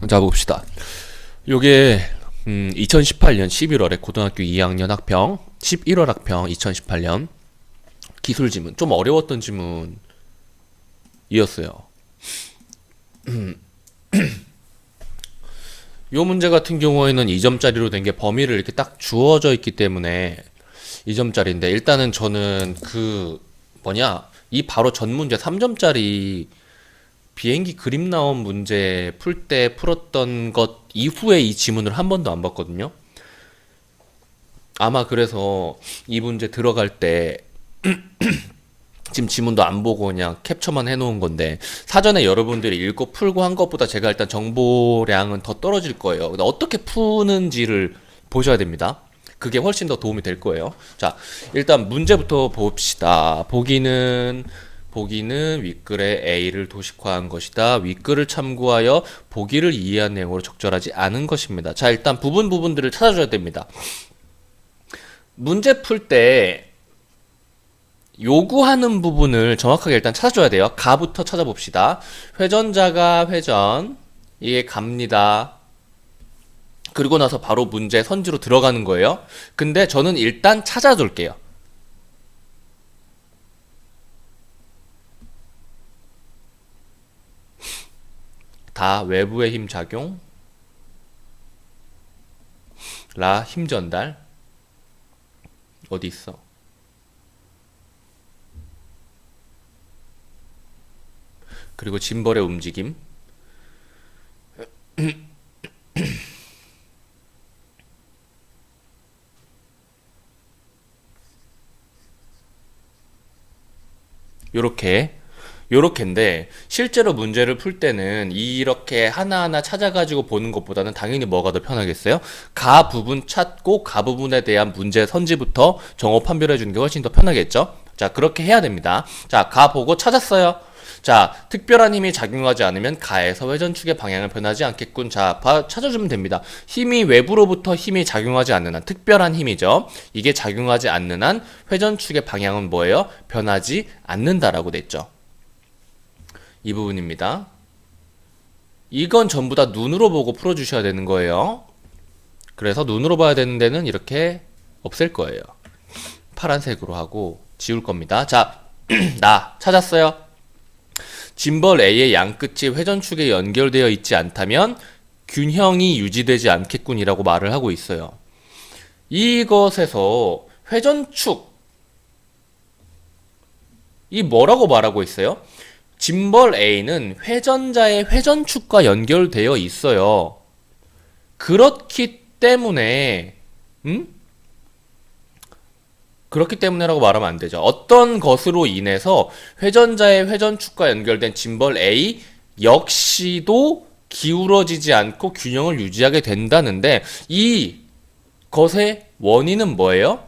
자, 봅시다. 요게 2018년 11월에 고등학교 2학년 학평, 11월 학평 2018년 기술 지문. 좀 어려웠던 지문이었어요. 요 문제 같은 경우에는 2점짜리로 된 게 범위를 이렇게 딱 주어져 있기 때문에 2점짜리인데, 일단은 저는 이 바로 전 문제 3점짜리 비행기 그림 나온 문제 풀 때 풀었던 것 이후에 이 지문을 한 번도 안 봤거든요. 아마 그래서 이 문제 들어갈 때 지금 지문도 안 보고 그냥 캡처만 해놓은 건데, 사전에 여러분들이 읽고 풀고 한 것보다 제가 일단 정보량은 더 떨어질 거예요. 근데 어떻게 푸는지를 보셔야 됩니다. 그게 훨씬 더 도움이 될 거예요. 자, 일단 문제부터 봅시다. 보기는 윗글에 A를 도식화한 것이다. 윗글을 참고하여 보기를 이해한 내용으로 적절하지 않은 것입니다. 자, 일단 부분들을 찾아줘야 됩니다. 문제 풀 때 요구하는 부분을 정확하게 일단 찾아줘야 돼요. 가부터 찾아봅시다. 회전자가 회전, 이게 갑니다. 그리고 나서 바로 문제 선지로 들어가는 거예요. 근데 저는 일단 찾아둘게요. 다 외부의 힘 작용, 라 힘 전달, 어디 있어? 그리고 짐벌의 움직임. 요렇게인데, 실제로 문제를 풀 때는 이렇게 하나하나 찾아가지고 보는 것보다는 당연히 뭐가 더 편하겠어요? 가 부분 찾고 가 부분에 대한 문제 선지부터 정호 판별해 주는 게 훨씬 더 편하겠죠? 자, 그렇게 해야 됩니다. 자, 가 보고 찾았어요. 자, 특별한 힘이 작용하지 않으면 가에서 회전축의 방향을 변하지 않겠군. 자, 찾아주면 됩니다. 힘이 외부로부터 힘이 작용하지 않는 한, 특별한 힘이죠. 이게 작용하지 않는 한 회전축의 방향은 뭐예요? 변하지 않는다라고 됐죠. 이 부분입니다. 이건 전부 다 눈으로 보고 풀어주셔야 되는 거예요. 그래서 눈으로 봐야 되는 데는 이렇게 없앨 거예요. 파란색으로 하고 지울 겁니다. 자, 나 찾았어요. 짐벌 A의 양끝이 회전축에 연결되어 있지 않다면 균형이 유지되지 않겠군이라고 말을 하고 있어요. 이것에서 회전축, 이 뭐라고 말하고 있어요? 짐벌 A는 회전자의 회전축과 연결되어 있어요. 그렇기 때문에 그렇기 때문에라고 말하면 안 되죠. 어떤 것으로 인해서 회전자의 회전축과 연결된 짐벌 A 역시도 기울어지지 않고 균형을 유지하게 된다는데, 이 것의 원인은 뭐예요?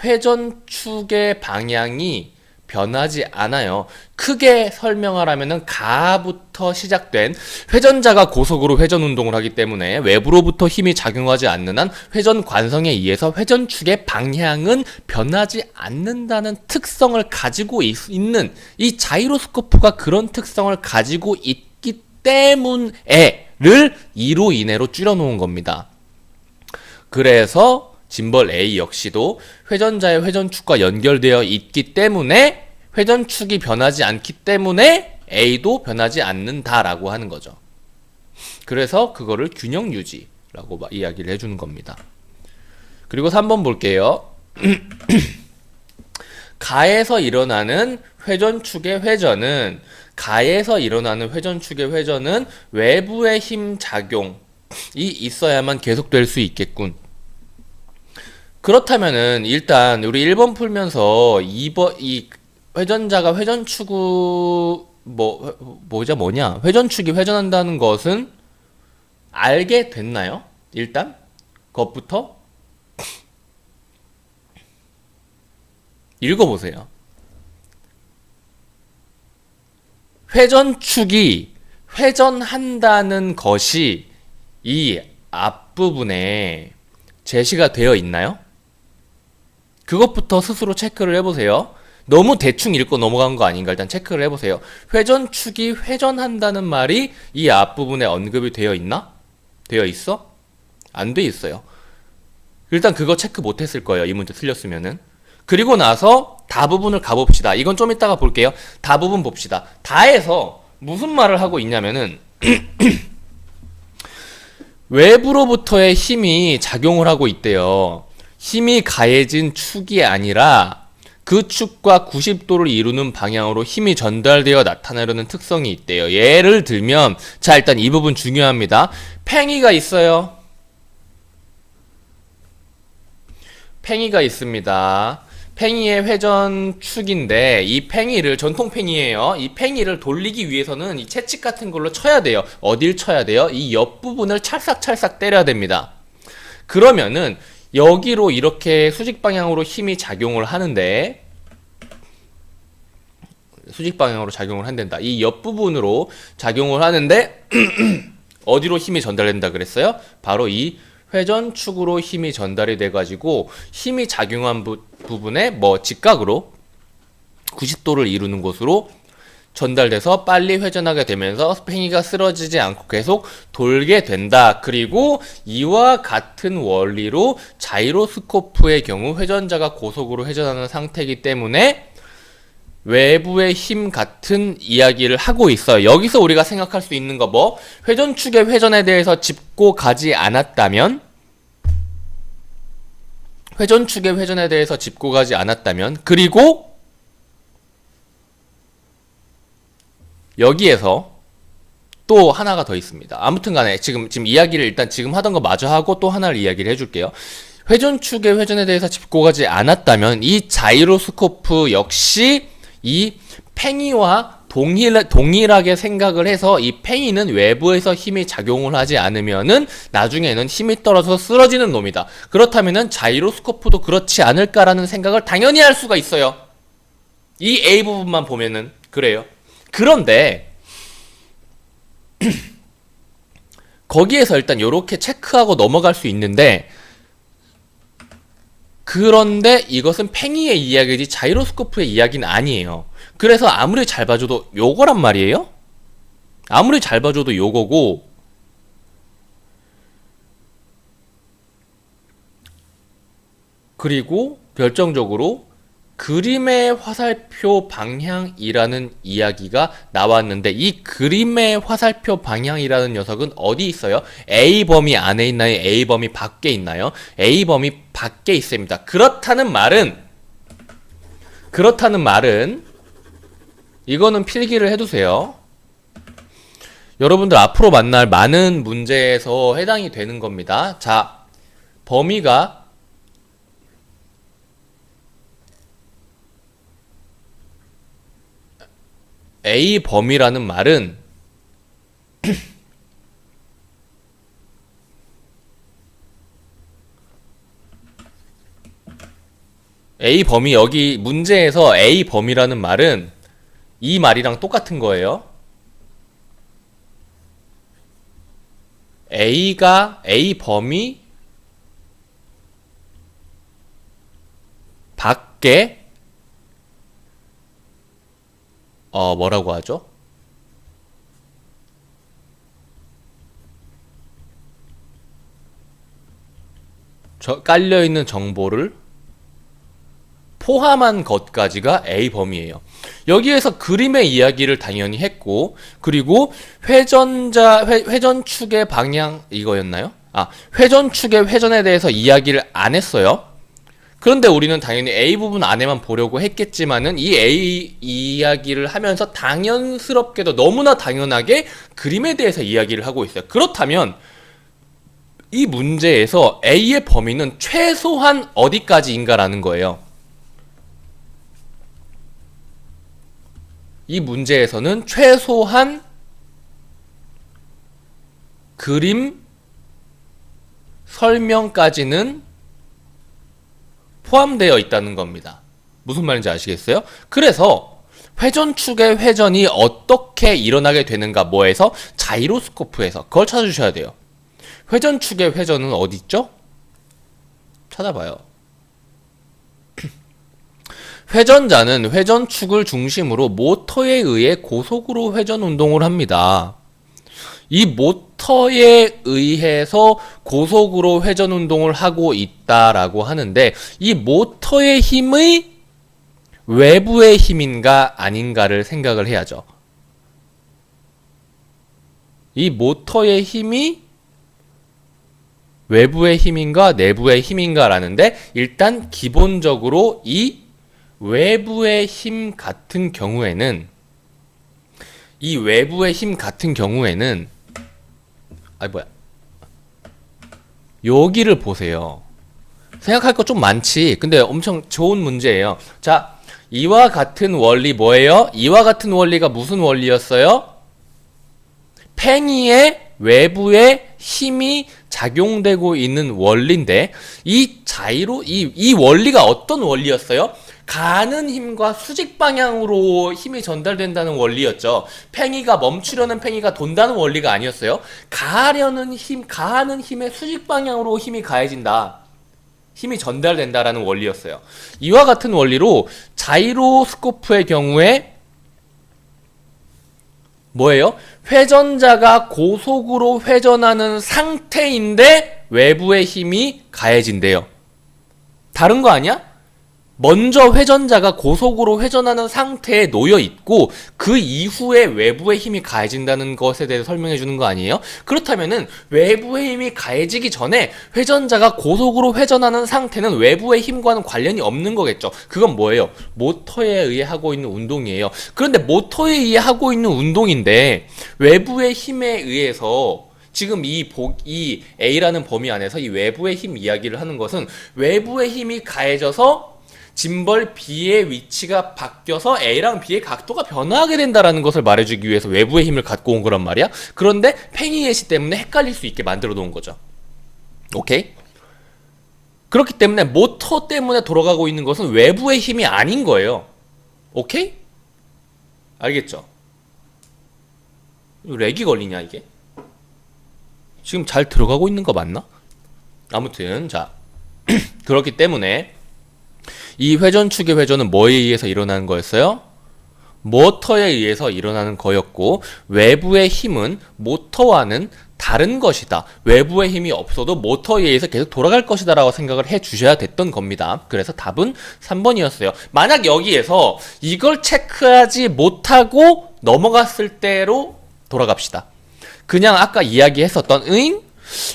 회전축의 방향이 변하지 않아요. 크게 설명하라면은 가부터 시작된, 회전자가 고속으로 회전 운동을 하기 때문에 외부로부터 힘이 작용하지 않는 한 회전 관성에 의해서 회전축의 방향은 변하지 않는다는 특성을 가지고 있는 이 자이로스코프가 그런 특성을 가지고 있기 때문에를 이로 인해로 줄여놓은 겁니다. 그래서 짐벌 A 역시도 회전자의 회전축과 연결되어 있기 때문에 회전축이 변하지 않기 때문에 A도 변하지 않는다라고 하는 거죠. 그래서 그거를 균형 유지라고 이야기를 해주는 겁니다. 그리고 3번 볼게요. 가에서 일어나는 회전축의 회전은 외부의 힘 작용이 있어야만 계속될 수 있겠군. 그렇다면은 일단 우리 1번 풀면서 2번 이 회전자가 회전축이 회전한다는 것은 알게 됐나요? 일단 그것부터 읽어보세요. 회전축이 회전한다는 것이 이 앞부분에 제시가 되어 있나요? 그것부터 스스로 체크를 해보세요. 너무 대충 읽고 넘어간 거 아닌가 일단 체크를 해보세요. 회전축이 회전한다는 말이 이 앞부분에 언급이 되어 있나? 되어 있어? 안 돼 있어요. 일단 그거 체크 못 했을 거예요. 이 문제 틀렸으면은. 그리고 나서 다 부분을 가봅시다. 이건 좀 이따가 볼게요. 다 부분 봅시다. 다에서 무슨 말을 하고 있냐면은 외부로부터의 힘이 작용을 하고 있대요. 힘이 가해진 축이 아니라 그 축과 90도를 이루는 방향으로 힘이 전달되어 나타나려는 특성이 있대요. 예를 들면, 자, 일단 이 부분 중요합니다. 팽이가 있어요. 팽이가 있습니다. 팽이의 회전축인데 이 팽이를, 전통 팽이에요. 이 팽이를 돌리기 위해서는 이 채찍 같은 걸로 쳐야 돼요. 어딜 쳐야 돼요? 이 옆부분을 찰싹찰싹 때려야 됩니다. 그러면은 여기로 이렇게 수직 방향으로 힘이 작용을 하는데, 수직 방향으로 작용을 한단다. 이 옆부분으로 작용을 하는데 어디로 힘이 전달된다 그랬어요? 바로 이 회전축으로 힘이 전달이 돼가지고 힘이 작용한 부분에 뭐 직각으로 90도를 이루는 곳으로 전달돼서 빨리 회전하게 되면서 팽이가 쓰러지지 않고 계속 돌게 된다. 그리고 이와 같은 원리로 자이로스코프의 경우 회전자가 고속으로 회전하는 상태이기 때문에 외부의 힘 같은 이야기를 하고 있어요. 여기서 우리가 생각할 수 있는 거 뭐? 회전축의 회전에 대해서 짚고 가지 않았다면, 회전축의 회전에 대해서 짚고 가지 않았다면, 그리고 여기에서 또 하나가 더 있습니다. 아무튼 간에 지금 이야기를 일단 지금 하던 거 마저 하고 또 하나를 이야기를 해줄게요. 회전축의 회전에 대해서 짚고 가지 않았다면 이 자이로스코프 역시 이 팽이와 동일하게 생각을 해서 이 팽이는 외부에서 힘이 작용을 하지 않으면은 나중에는 힘이 떨어져서 쓰러지는 놈이다. 그렇다면은 자이로스코프도 그렇지 않을까라는 생각을 당연히 할 수가 있어요. 이 A 부분만 보면은 그래요. 그런데 거기에서 일단 요렇게 체크하고 넘어갈 수 있는데, 그런데 이것은 팽이의 이야기지 자이로스코프의 이야기는 아니에요. 그래서 아무리 잘 봐줘도 요거란 말이에요. 아무리 잘 봐줘도 요거고, 그리고 결정적으로 그림의 화살표 방향이라는 이야기가 나왔는데, 이 그림의 화살표 방향이라는 녀석은 어디 있어요? A범위 안에 있나요? A범위 밖에 있나요? A범위 밖에 있습니다. 그렇다는 말은 이거는 필기를 해두세요. 여러분들 앞으로 만날 많은 문제에서 해당이 되는 겁니다. 자, 범위가 A 범위라는 말은 A 범위, 여기 문제에서 A 범위라는 말은 이 말이랑 똑같은 거예요. A 범위 밖에 뭐라고 하죠? 깔려있는 정보를 포함한 것까지가 A 범위예요. 여기에서 그림의 이야기를 당연히 했고, 그리고 회전축의 방향 이거였나요? 회전축의 회전에 대해서 이야기를 안 했어요. 그런데 우리는 당연히 A 부분 안에만 보려고 했겠지만은 이 A 이야기를 하면서 당연스럽게도 너무나 당연하게 그림에 대해서 이야기를 하고 있어요. 그렇다면 이 문제에서 A의 범위는 최소한 어디까지인가라는 거예요. 이 문제에서는 최소한 그림 설명까지는 포함되어 있다는 겁니다. 무슨 말인지 아시겠어요? 그래서 회전축의 회전이 어떻게 일어나게 되는가, 뭐에서? 자이로스코프에서. 그걸 찾아주셔야 돼요. 회전축의 회전은 어디 있죠? 찾아봐요. 회전자는 회전축을 중심으로 모터에 의해 고속으로 회전 운동을 합니다. 이 모터에 의해서 고속으로 회전 운동을 하고 있다라고 하는데 이 모터의 힘의 외부의 힘인가 아닌가를 생각을 해야죠. 이 모터의 힘이 외부의 힘인가 내부의 힘인가라는데 일단 기본적으로 이 외부의 힘 같은 경우에는 여기를 보세요. 생각할 거 좀 많지. 근데 엄청 좋은 문제예요. 자, 이와 같은 원리 뭐예요? 이와 같은 원리가 무슨 원리였어요? 팽이의 외부에 힘이 작용되고 있는 원리인데 이 원리가 어떤 원리였어요? 가는 힘과 수직 방향으로 힘이 전달된다는 원리였죠. 멈추려는 팽이가 돈다는 원리가 아니었어요. 가하는 힘의 수직 방향으로 힘이 가해진다. 힘이 전달된다라는 원리였어요. 이와 같은 원리로 자이로스코프의 경우에 뭐예요? 회전자가 고속으로 회전하는 상태인데 외부의 힘이 가해진대요. 다른 거 아니야? 먼저 회전자가 고속으로 회전하는 상태에 놓여 있고 그 이후에 외부의 힘이 가해진다는 것에 대해서 설명해 주는 거 아니에요? 그렇다면은 외부의 힘이 가해지기 전에 회전자가 고속으로 회전하는 상태는 외부의 힘과는 관련이 없는 거겠죠. 그건 뭐예요? 모터에 의해 하고 있는 운동이에요. 그런데 모터에 의해 하고 있는 운동인데 외부의 힘에 의해서 지금 이 A라는 범위 안에서 이 외부의 힘 이야기를 하는 것은 외부의 힘이 가해져서 짐벌 B의 위치가 바뀌어서 A랑 B의 각도가 변화하게 된다는 것을 말해주기 위해서 외부의 힘을 갖고 온 거란 말이야. 그런데 팽이 예시 때문에 헷갈릴 수 있게 만들어 놓은 거죠. 오케이? 그렇기 때문에 모터 때문에 돌아가고 있는 것은 외부의 힘이 아닌 거예요. 오케이? 알겠죠? 렉이 걸리냐 이게? 지금 잘 들어가고 있는 거 맞나? 아무튼 자 그렇기 때문에 이 회전축의 회전은 뭐에 의해서 일어나는 거였어요? 모터에 의해서 일어나는 거였고 외부의 힘은 모터와는 다른 것이다. 외부의 힘이 없어도 모터에 의해서 계속 돌아갈 것이다 라고 생각을 해 주셔야 됐던 겁니다. 그래서 답은 3번이었어요. 만약 여기에서 이걸 체크하지 못하고 넘어갔을 때로 돌아갑시다. 그냥 아까 이야기했었던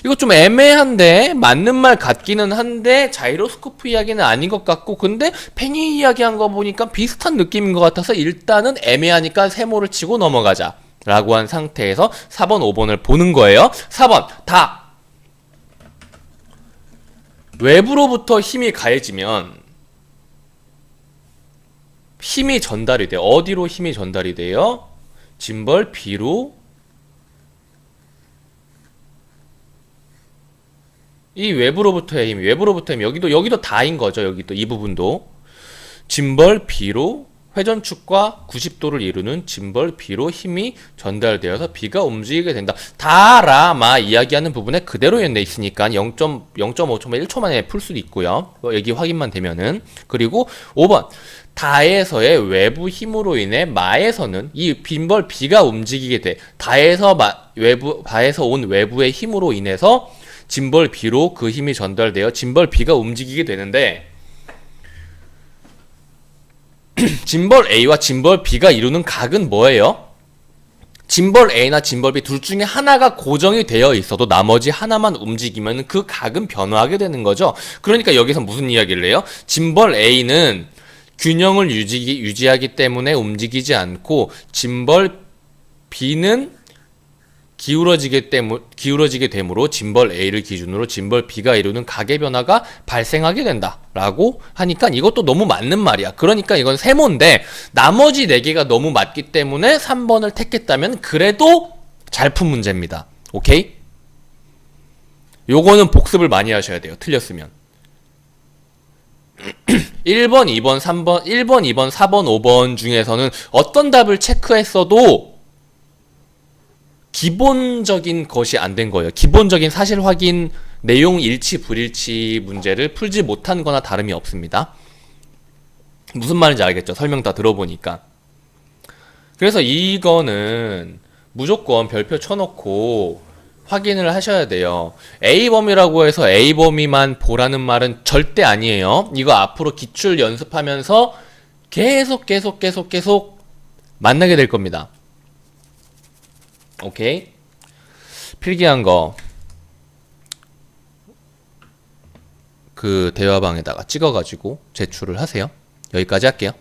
이거 좀 애매한데 맞는 말 같기는 한데 자이로스코프 이야기는 아닌 것 같고 근데 팽이 이야기한 거 보니까 비슷한 느낌인 것 같아서 일단은 애매하니까 세모를 치고 넘어가자 라고 한 상태에서 4번 5번을 보는 거예요. 4번 다 외부로부터 힘이 가해지면 힘이 전달이 돼요. 어디로 힘이 전달이 돼요? 짐벌 B로 이 외부로부터의 힘 여기도 다인 거죠. 여기도 이 부분도 짐벌 B로 회전축과 90도를 이루는 짐벌 B로 힘이 전달되어서 B가 움직이게 된다. 다라마 이야기하는 부분에 그대로 연대 있으니까 0.5초만 1초 만에 풀 수도 있고요. 여기 확인만 되면은. 그리고 5번 다에서의 외부 힘으로 인해 마에서는 이 짐벌 B가 움직이게 돼. 다에서 온 외부의 힘으로 인해서 짐벌 B로 그 힘이 전달되어 짐벌 B가 움직이게 되는데 짐벌 A와 짐벌 B가 이루는 각은 뭐예요? 짐벌 A나 짐벌 B 둘 중에 하나가 고정이 되어 있어도 나머지 하나만 움직이면 그 각은 변화하게 되는 거죠. 그러니까 여기서 무슨 이야기를 해요? 짐벌 A는 균형을 유지하기 때문에 움직이지 않고 짐벌 B는 기울어지게 되므로 짐벌 A를 기준으로 짐벌 B가 이루는 각의 변화가 발생하게 된다라고 하니까 이것도 너무 맞는 말이야. 그러니까 이건 세모인데 나머지 4개가 너무 맞기 때문에 3번을 택했다면 그래도 잘 푼 문제입니다. 오케이? 요거는 복습을 많이 하셔야 돼요. 틀렸으면. 1번, 2번, 4번, 5번 중에서는 어떤 답을 체크했어도 기본적인 것이 안 된 거예요. 기본적인 사실 확인, 내용 일치, 불일치 문제를 풀지 못한 거나 다름이 없습니다. 무슨 말인지 알겠죠? 설명 다 들어보니까. 그래서 이거는 무조건 별표 쳐놓고 확인을 하셔야 돼요. A범위라고 해서 A범위만 보라는 말은 절대 아니에요. 이거 앞으로 기출 연습하면서 계속 만나게 될 겁니다. 오케이? 필기한 거 그 대화방에다가 찍어가지고 제출을 하세요. 여기까지 할게요.